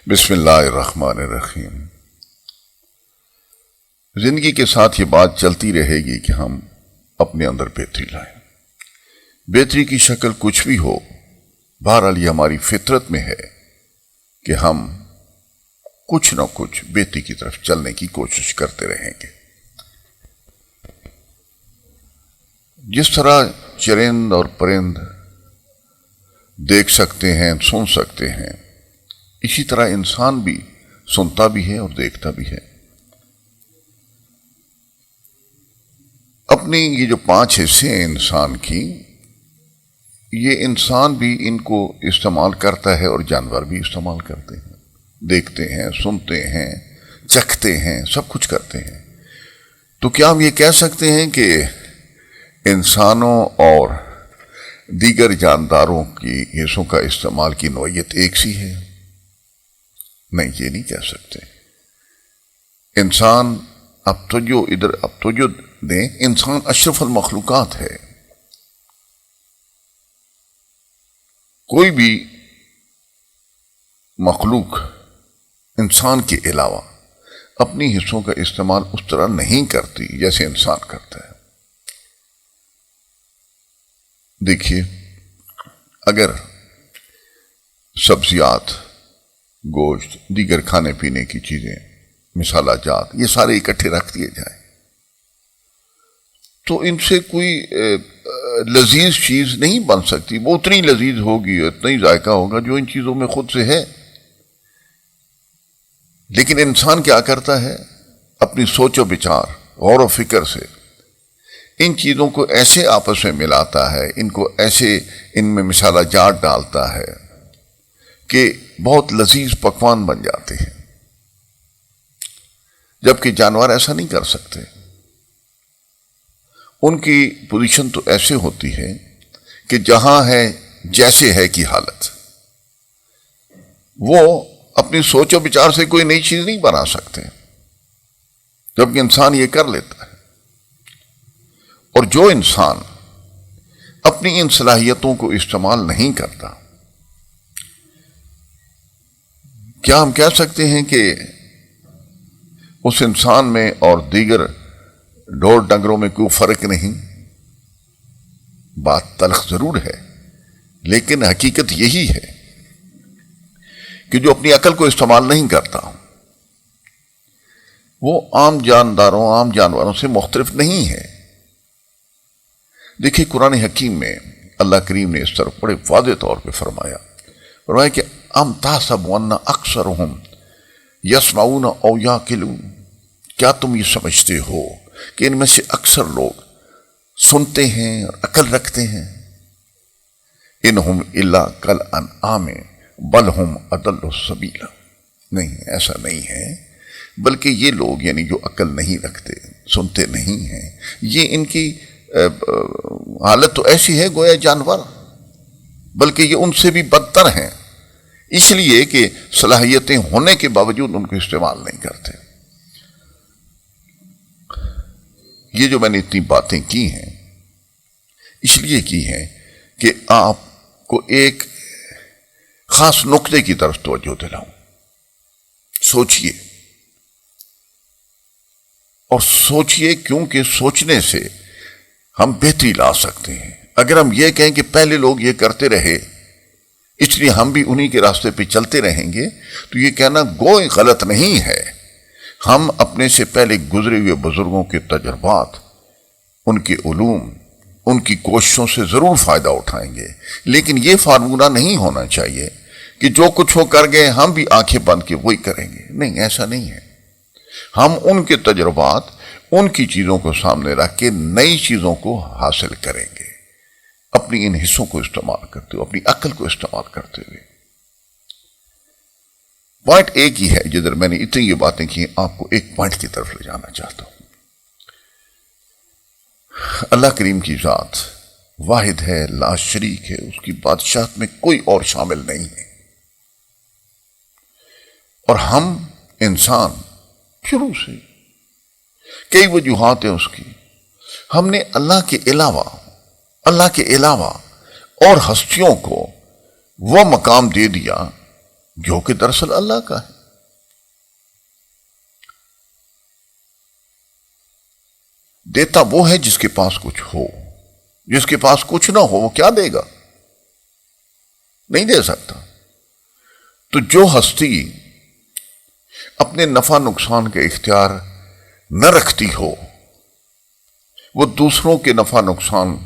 بسم اللہ الرحمن الرحیم۔ زندگی کے ساتھ یہ بات چلتی رہے گی کہ ہم اپنے اندر بہتری لائیں۔ بہتری کی شکل کچھ بھی ہو، بہرحال یہ ہماری فطرت میں ہے کہ ہم کچھ نہ کچھ بہتری کی طرف چلنے کی کوشش کرتے رہیں گے۔ جس طرح چرند اور پرند دیکھ سکتے ہیں، سن سکتے ہیں، اسی طرح انسان بھی سنتا بھی ہے اور دیکھتا بھی ہے۔ اپنی یہ جو 5 حصے ہیں انسان کی، یہ انسان بھی ان کو استعمال کرتا ہے اور جانور بھی استعمال کرتے ہیں، دیکھتے ہیں، سنتے ہیں، چکھتے ہیں، سب کچھ کرتے ہیں۔ تو کیا ہم یہ کہہ سکتے ہیں کہ انسانوں اور دیگر جانداروں کی حصوں کا استعمال کی نوعیت ایک سی ہے؟ نہیں، یہ نہیں کہہ سکتے۔ انسان اب توجہ دیں، انسان اشرف المخلوقات ہے۔ کوئی بھی مخلوق انسان کے علاوہ اپنی حصوں کا استعمال اس طرح نہیں کرتی جیسے انسان کرتا ہے۔ دیکھیے، اگر سبزیات، گوشت، دیگر کھانے پینے کی چیزیں، مسالہ جات، یہ سارے اکٹھے رکھ دیے جائیں تو ان سے کوئی لذیذ چیز نہیں بن سکتی۔ وہ اتنی لذیذ ہوگی، اتنا ہی ذائقہ ہوگا جو ان چیزوں میں خود سے ہے۔ لیکن انسان کیا کرتا ہے؟ اپنی سوچ و بچار، غور و فکر سے ان چیزوں کو ایسے آپس میں ملاتا ہے، ان کو ایسے ان میں مسالہ جات ڈالتا ہے کہ بہت لذیذ پکوان بن جاتے ہیں، جبکہ جانور ایسا نہیں کر سکتے۔ ان کی پوزیشن تو ایسے ہوتی ہے کہ جہاں ہے جیسے ہے کی حالت، وہ اپنی سوچ و بچار سے کوئی نئی چیز نہیں بنا سکتے، جبکہ انسان یہ کر لیتا ہے۔ اور جو انسان اپنی ان صلاحیتوں کو استعمال نہیں کرتا، کیا ہم کہہ سکتے ہیں کہ اس انسان میں اور دیگر ڈھور ڈنگروں میں کوئی فرق نہیں؟ بات تلخ ضرور ہے، لیکن حقیقت یہی ہے کہ جو اپنی عقل کو استعمال نہیں کرتا وہ عام جانداروں، عام جانوروں سے مختلف نہیں ہے۔ دیکھیے، قرآن حکیم میں اللہ کریم نے اس طرح بڑے واضح طور پہ فرمایا کہ ام تحسبون اکثرهم یسمعون او یعقلون، کیا تم یہ سمجھتے ہو کہ ان میں سے اکثر لوگ سنتے ہیں اور عقل رکھتے ہیں؟ انہم الا کالانعام بل ہم اضل السبیل، نہیں، ایسا نہیں ہے، بلکہ یہ لوگ یعنی جو عقل نہیں رکھتے، سنتے نہیں ہیں، یہ ان کی حالت تو ایسی ہے گویا جانور، بلکہ یہ ان سے بھی بدتر ہیں، اس لیے کہ صلاحیتیں ہونے کے باوجود ان کو استعمال نہیں کرتے۔ یہ جو میں نے اتنی باتیں کی ہیں اس لیے کی ہیں کہ آپ کو ایک خاص نقطے کی طرف توجہ دلاؤں۔ سوچئے، اور سوچئے کیونکہ سوچنے سے ہم بہتری لا سکتے ہیں۔ اگر ہم یہ کہیں کہ پہلے لوگ یہ کرتے رہے اس لیے ہم بھی انہی کے راستے پہ چلتے رہیں گے، تو یہ کہنا گوئے غلط نہیں ہے۔ ہم اپنے سے پہلے گزرے ہوئے بزرگوں کے تجربات، ان کے علوم، ان کی کوششوں سے ضرور فائدہ اٹھائیں گے، لیکن یہ فارمولہ نہیں ہونا چاہیے کہ جو کچھ وہ کر گئے ہم بھی آنکھیں بند کے وہی کریں گے۔ نہیں، ایسا نہیں ہے۔ ہم ان کے تجربات، ان کی چیزوں کو سامنے رکھ کے نئی چیزوں کو حاصل کریں گے، اپنی ان حصوں کو استعمال کرتے ہوئے، اپنی عقل کو استعمال کرتے ہوئے۔ پوائنٹ ایک ہی ہے، جدھر میں نے اتنی یہ باتیں کی، آپ کو ایک پوائنٹ کی طرف لے جانا چاہتا ہوں۔ اللہ کریم کی ذات واحد ہے، لا شریک ہے، اس کی بادشاہت میں کوئی اور شامل نہیں ہے، اور ہم انسان شروع سے کئی وجوہات ہیں اس کی، ہم نے اللہ کے علاوہ اور ہستیوں کو وہ مقام دے دیا جو کہ دراصل اللہ کا ہے۔ دیتا وہ ہے جس کے پاس کچھ ہو، جس کے پاس کچھ نہ ہو وہ کیا دے گا؟ نہیں دے سکتا۔ تو جو ہستی اپنے نفع نقصان کا اختیار نہ رکھتی ہو، وہ دوسروں کے نفع نقصان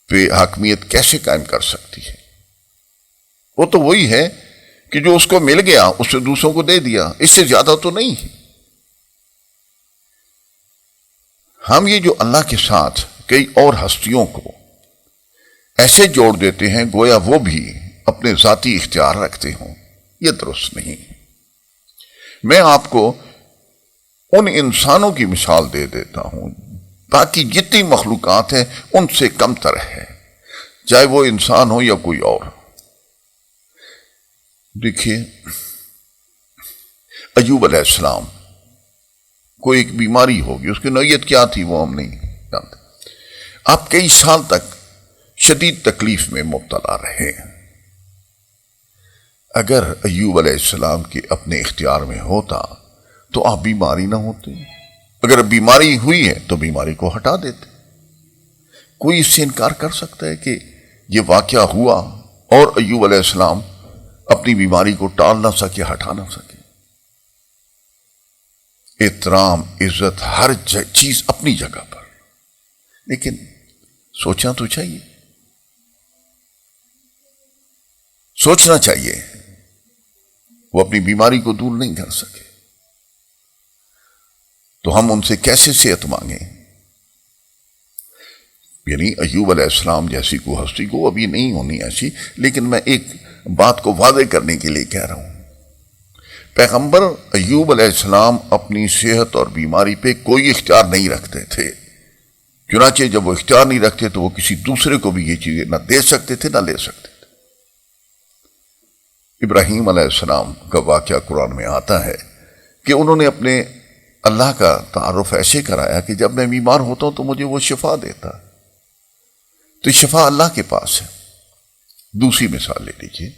پہ حاکمیت کیسے قائم کر سکتی ہے؟ وہ تو وہی ہے کہ جو اس کو مل گیا اس نے دوسروں کو دے دیا، اس سے زیادہ تو نہیں ہے۔ ہم یہ جو اللہ کے ساتھ کئی اور ہستیوں کو ایسے جوڑ دیتے ہیں گویا وہ بھی اپنے ذاتی اختیار رکھتے ہوں، یہ درست نہیں۔ میں آپ کو ان انسانوں کی مثال دے دیتا ہوں، باقی جتنی مخلوقات ہیں ان سے کم تر ہے، چاہے وہ انسان ہو یا کوئی اور۔ دیکھیے ایوب علیہ السلام کو ایک بیماری ہوگی، اس کی نوعیت کیا تھی وہ ہم نہیں جانتے۔ آپ کئی سال تک شدید تکلیف میں مبتلا رہے ہیں۔ اگر ایوب علیہ السلام کے اپنے اختیار میں ہوتا تو آپ بیماری نہ ہوتے، اگر بیماری ہوئی ہے تو بیماری کو ہٹا دیتے۔ کوئی اس سے انکار کر سکتا ہے کہ یہ واقعہ ہوا اور ایوب علیہ السلام اپنی بیماری کو ٹال نہ سکے، ہٹا نہ سکے؟ احترام، عزت، ہر چیز اپنی جگہ پر، لیکن سوچنا تو چاہیے، سوچنا چاہیے۔ وہ اپنی بیماری کو دور نہیں کر سکے تو ہم ان سے کیسے صحت مانگیں؟ یعنی ایوب علیہ السلام جیسی کو ہستی کو ابھی نہیں ہونی ایسی، لیکن میں ایک بات کو واضح کرنے کے لیے کہہ رہا ہوں۔ پیغمبر ایوب علیہ السلام اپنی صحت اور بیماری پہ کوئی اختیار نہیں رکھتے تھے، چنانچہ جب وہ اختیار نہیں رکھتے تو وہ کسی دوسرے کو بھی یہ چیزیں نہ دے سکتے تھے نہ لے سکتے تھے۔ ابراہیم علیہ السلام کا واقعہ قرآن میں آتا ہے کہ انہوں نے اپنے اللہ کا تعارف ایسے کرایا کہ جب میں بیمار ہوتا ہوں تو مجھے وہ شفا دیتا، تو شفا اللہ کے پاس ہے۔ دوسری مثال لے لیجیے،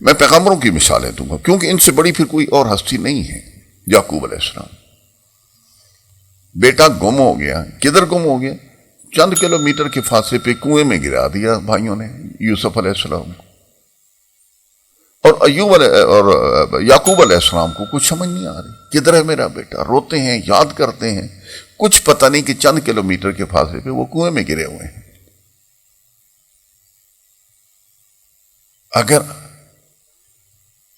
میں پیغمبروں کی مثالیں دوں گا کیونکہ ان سے بڑی پھر کوئی اور ہستی نہیں ہے۔ یعقوب علیہ السلام، بیٹا گم ہو گیا، کدھر گم ہو گیا؟ چند کلومیٹر کے فاصلے پہ کنویں میں گرا دیا بھائیوں نے یوسف علیہ السلام کو، اور یعقوب علیہ السلام کو کچھ سمجھ نہیں آ رہی، کدھر ہے میرا بیٹا؟ روتے ہیں، یاد کرتے ہیں، کچھ پتہ نہیں کہ چند کلومیٹر کے فاصلے پہ وہ کنویں میں گرے ہوئے ہیں۔ اگر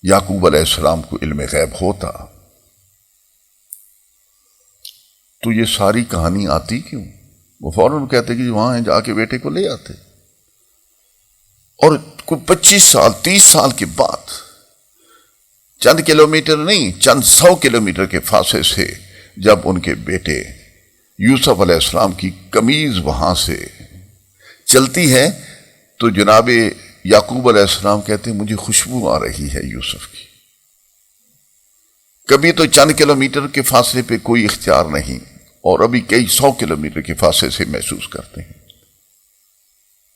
یعقوب علیہ السلام کو علم غیب ہوتا تو یہ ساری کہانی آتی کیوں؟ وہ فوراً کہتے کہ وہاں ہیں، جا کے بیٹے کو لے آتے۔ اور 25 سال 30 سال کے بعد چند کلومیٹر نہیں، چند 100 کلومیٹر کے فاصلے سے جب ان کے بیٹے یوسف علیہ السلام کی قمیض وہاں سے چلتی ہے تو جناب یعقوب علیہ السلام کہتے ہیں مجھے خوشبو آ رہی ہے یوسف کی۔ کبھی تو چند کلومیٹر کے فاصلے پہ کوئی اختیار نہیں، اور ابھی کئی 100 کلومیٹر کے فاصلے سے محسوس کرتے ہیں۔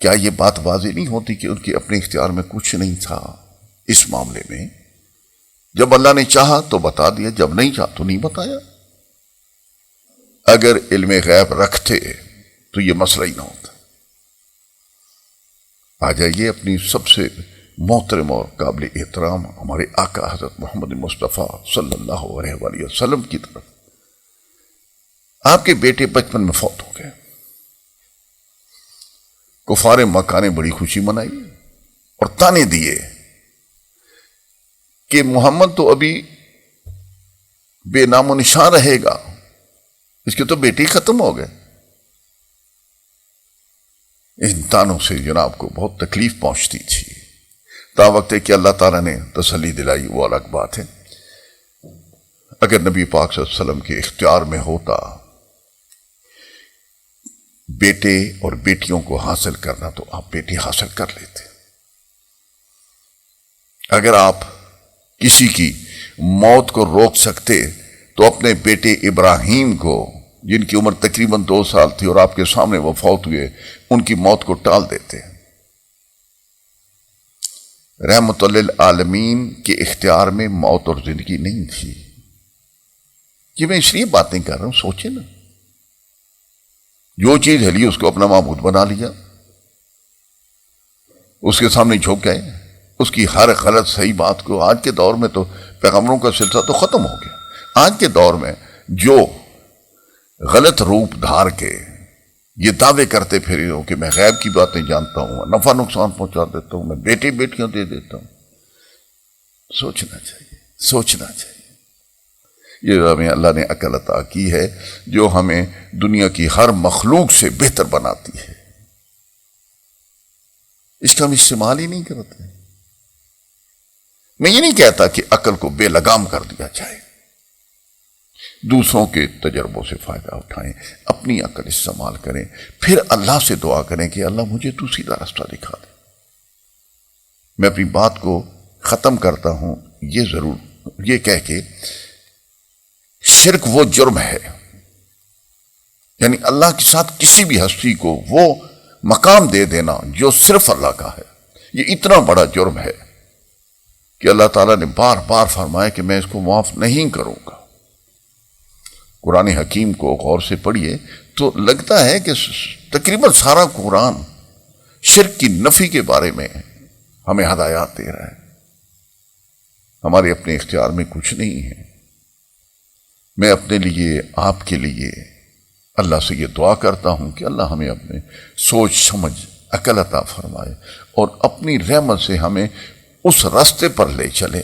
کیا یہ بات واضح نہیں ہوتی کہ ان کے اپنے اختیار میں کچھ نہیں تھا اس معاملے میں؟ جب اللہ نے چاہا تو بتا دیا، جب نہیں چاہا تو نہیں بتایا۔ اگر علم غیب رکھتے تو یہ مسئلہ ہی نہ ہوتا۔ آ جائیے اپنی سب سے محترم اور قابل احترام ہمارے آقا حضرت محمد مصطفیٰ صلی اللہ علیہ وآلہ وسلم کی طرف۔ آپ کے بیٹے بچپن میں فوت ہو گئے، کفار مکہ نے بڑی خوشی منائی اور تانے دیے کہ محمد تو ابھی بے نام و نشان رہے گا، اس کے تو بیٹے ختم ہو گئے۔ ان تانوں سے جناب کو بہت تکلیف پہنچتی تھی، تا وقت ہے کہ اللہ تعالیٰ نے تسلی دلائی، وہ الگ بات ہے۔ اگر نبی پاک صلی اللہ علیہ وسلم کے اختیار میں ہوتا بیٹے اور بیٹیوں کو حاصل کرنا تو آپ بیٹی حاصل کر لیتے۔ اگر آپ کسی کی موت کو روک سکتے تو اپنے بیٹے ابراہیم کو، جن کی عمر تقریباً 2 سال تھی اور آپ کے سامنے وہ فوت ہوئے، ان کی موت کو ٹال دیتے۔ رحمت للعالمین کے اختیار میں موت اور زندگی نہیں تھی۔ یہ میں اس لیے باتیں کر رہا ہوں، سوچیں نا، جو چیز ہلی اس کو اپنا معبود بنا لیا، اس کے سامنے جھک گئے، اس کی ہر غلط صحیح بات کو۔ آج کے دور میں تو پیغمبروں کا سلسلہ تو ختم ہو گیا۔ آج کے دور میں جو غلط روپ دھار کے یہ دعوے کرتے پھر ہو کہ میں غیب کی باتیں جانتا ہوں، نفع نقصان پہنچا دیتا ہوں، میں بیٹی بیٹیاں دے دیتا ہوں، سوچنا چاہیے، سوچنا چاہیے۔ یہ ہمیں اللہ نے عقل عطا کی ہے جو ہمیں دنیا کی ہر مخلوق سے بہتر بناتی ہے، اس کا ہم استعمال ہی نہیں کرتے۔ میں یہ نہیں کہتا کہ عقل کو بے لگام کر دیا جائے، دوسروں کے تجربوں سے فائدہ اٹھائیں، اپنی عقل استعمال کریں، پھر اللہ سے دعا کریں کہ اللہ مجھے تو سیدھا راستہ دکھا دے۔ میں اپنی بات کو ختم کرتا ہوں یہ ضرور یہ کہہ کے، شرک وہ جرم ہے، یعنی اللہ کے ساتھ کسی بھی ہستی کو وہ مقام دے دینا جو صرف اللہ کا ہے، یہ اتنا بڑا جرم ہے کہ اللہ تعالیٰ نے بار بار فرمایا کہ میں اس کو معاف نہیں کروں گا۔ قرآن حکیم کو غور سے پڑھیے تو لگتا ہے کہ تقریباً سارا قرآن شرک کی نفی کے بارے میں ہمیں ہدایات دے رہا ہے۔ ہمارے اپنے اختیار میں کچھ نہیں ہے۔ میں اپنے لیے، آپ کے لیے اللہ سے یہ دعا کرتا ہوں کہ اللہ ہمیں اپنے سوچ سمجھ عقل عطا فرمائے اور اپنی رحمت سے ہمیں اس راستے پر لے چلے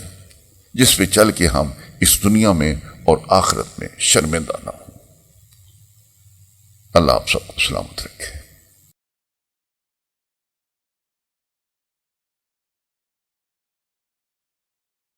جس پہ چل کے ہم اس دنیا میں اور آخرت میں شرمندہ نہ ہوں۔ اللہ آپ سب کو سلامت رکھے۔